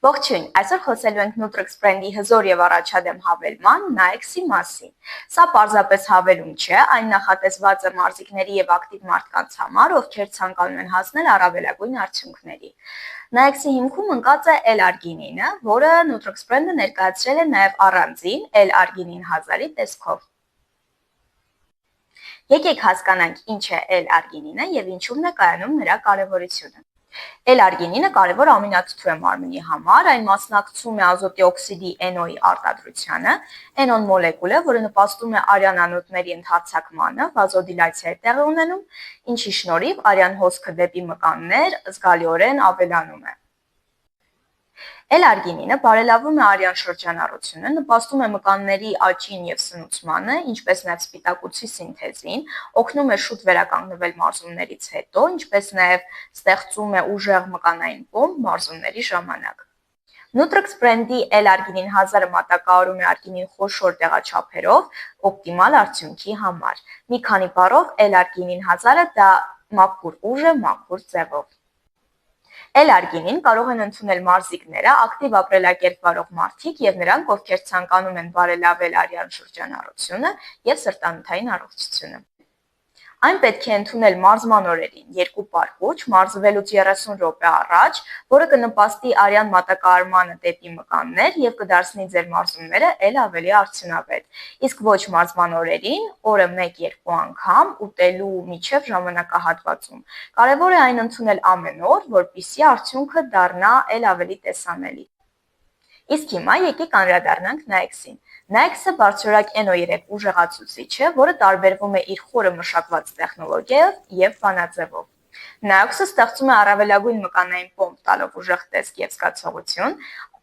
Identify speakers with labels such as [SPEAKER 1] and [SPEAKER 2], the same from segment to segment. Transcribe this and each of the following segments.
[SPEAKER 1] Ողջույն, այսօր խոսելու ենք Nutrix բրենդի հզոր եւ առաջադեմ հավելման Naexi մասին։ Սա պարզապես հավելում չէ, այն նախատեսված է մարզիկների եւ ակտիվ մարդկանց համար, ովքեր ցանկանում են հասնել առավելագույն արդյունքների։ Naexi հիմքում ընկած է L-արգինինը, որը Nutrix բրենդը ներկայացրել է նաեւ առանձին L-արգինին 1000-ի տեսքով։ Եկեք հասկանանք ինչ է L-արգինինը եւ ինչու՞մն է կայանում նրա կարեւորությունը։ L-արգինինը կարևոր ամինաթթու է մարմնի համար, այն մասնակցում է ազոտի օքսիդի NO-ի արտադրությանը, NO-ն մոլեկուլ է, որը նպաստում է արյան անոթների ընդհարցակմանը, վազոդիլացիա է տեղի ունենում, ինչի շնորհիվ արյան հոսքը դեպի մկաններ զգալիորեն ավելանում է։ L-արգինինը բարելավում է արյան շրջանառությունը, նպաստում է մկանների աճին եւ սնուցմանը, ինչպես նաեւ սպիտակուցի սինթեզին, օգնում է շուտ վերականգնվել մարզումներից հետո, ինչպես նաեւ ստեղծում է ուժեղ մկանային պոմպ մարզումների ժամանակ։ Nutrix բրենդի L-արգինին 1000-ը մատակարարում է արգինին խոշոր տեղաչափերով օպտիմալ արդյունքի համար։ Մի քանի բառով L-արգինին 1000-ը դա մաքուր ուժ է մաքուր ձևով։ L-արգինին կարող են ընդունել մարզիկները, ակտիվ ապրելակերպ վարող մարդիկ եւ նրանք, ովքեր ցանկանում են բարելավել արյան շրջանառությունը եւ սրտանոթային առողջությունը։ Այն պետք է ընդունել մարզման օրերին 2 պարկուճ, մարզվելուց 30 րոպե առաջ, որը կնպաստի արյան մատակարարմանը դեպի մկաններ եւ կդարձնի ձեր մարզումները ել ավելի արդյունավետ։ Իսկ ոչ մարզման օրերին, օրը 1-2 անգամ ուտելու միջև ժամանակահատվածում։ Կարևոր է այն ընդունել ամեն օր, որպեսզի արդյունքը դառնա ել ավելի տեսանելի։ Իսկ հիմա եկեք անդրադառնանք Naexi-ին։ Naexi-ը բարձրորակ NO3 ուժեղացուցիչ է, որը տարբերվում է իր խորը մշակված տեխնոլոգիայով եւ բանաձևով։ Naexi-ը ստեղծում է առավելագույն մկանային պոմպ տալով ուժեղ տեսք եւ զգացողություն,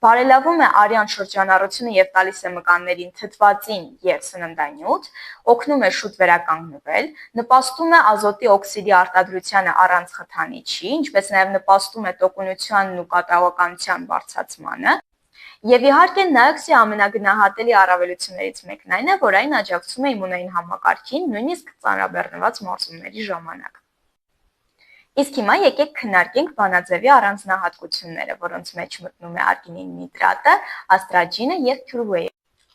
[SPEAKER 1] բարելավում է արյան շրջանառությունը եւ տալիս է մկաններին թթվածին եւ սննդանյութ, օգնում է շուտ վերականգնվել, նպաստում է ազոտի օքսիդի արտադրությանը առանց խթանիչի, ինչպես նաեւ նպաստում է տոկունությանն ու կատաղականության բարձրացմանը։ Եվ իհարկե Naexi ամենագնահատելի առավելություններից մեկն այն է, որ այն աջակցում է իմունային համակարգին, նույնիսկ ծանրաբեռնված մարզումների ժամանակ։ Իսկ հիմա եկեք քննարկենք բանաձևի առանձնահատկությունները, որոնց մեջ մտնում է արգինին նիտրատը, աստրաջինը եւ փյուրուեյը։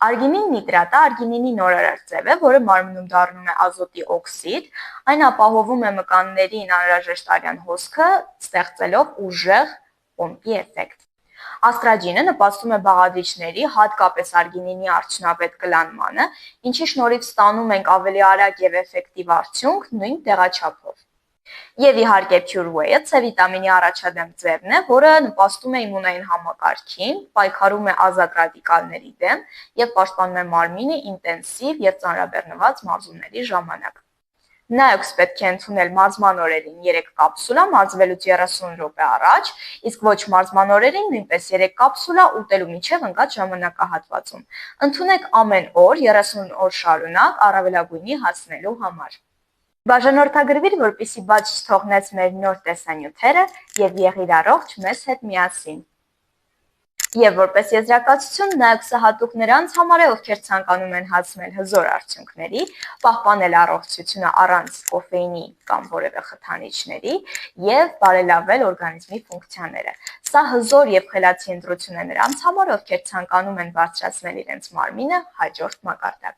[SPEAKER 1] Արգինին նիտրատը արգինինի նորարար ձև է, որը մարմնում դառնում է ազոտի օքսիդ, այն ապահովում է մկաններին անհրաժեշտ արյան հոսքը, ստեղծելով ուժեղ պոմպի էֆեկտ։ Աստրաջինը նպաստում է բաղադրիչների, հատկապես արգինինի արդյունավետ կլանմանը, ինչի շնորհիվ ստանում ենք ավելի արագ եւ էֆեկտիվ արդյունք նույն տեղաչափով։ Եվ իհարկե Pure-Whey-ը C վիտամինի առաջադեմ ձևն է, որը նպաստում է իմունային համակարգին, պայքարում է ազատ ռադիկալների դեմ եւ պաշտպանում է մարմինը ինտենսիվ եւ ծանրաբեռնված մարզումների ժամանակ։ Naexi պետք է ընդունել մարզման օրերին 3 կապսուլա, մարզվելուց 30 րոպե առաջ, իսկ ոչ մարզման օրերին նույնպես 3 կապսուլա ուտելու միջև ընկած ժամանակահատվածում։ Ընդունեք ամեն օր 30 օր շարունակ առավելագույնի հասնելու համար։ Բաժանորդագրվիր, որպեսզի բաց չթողնես մեր նոր տեսանյութերը եւ եղիր առողջ մեզ հետ միասին։ Եվ որպես եզրակացություն Naexi-ը հատուկ նրանց համար է, ովքեր ցանկանում են հասնել հզոր արդյունքների, պահպանել առողջությունը առանց կոֆեինի կամ որևէ խթանիչների եւ բարելավել օրգանիզմի ֆունկցիաները։ Սա հզոր եւ խելացի ընտրություն է նրանց համար, ովքեր ցանկանում են բարձրացնել իրենց մարմինը հաջորդ մակարդակ։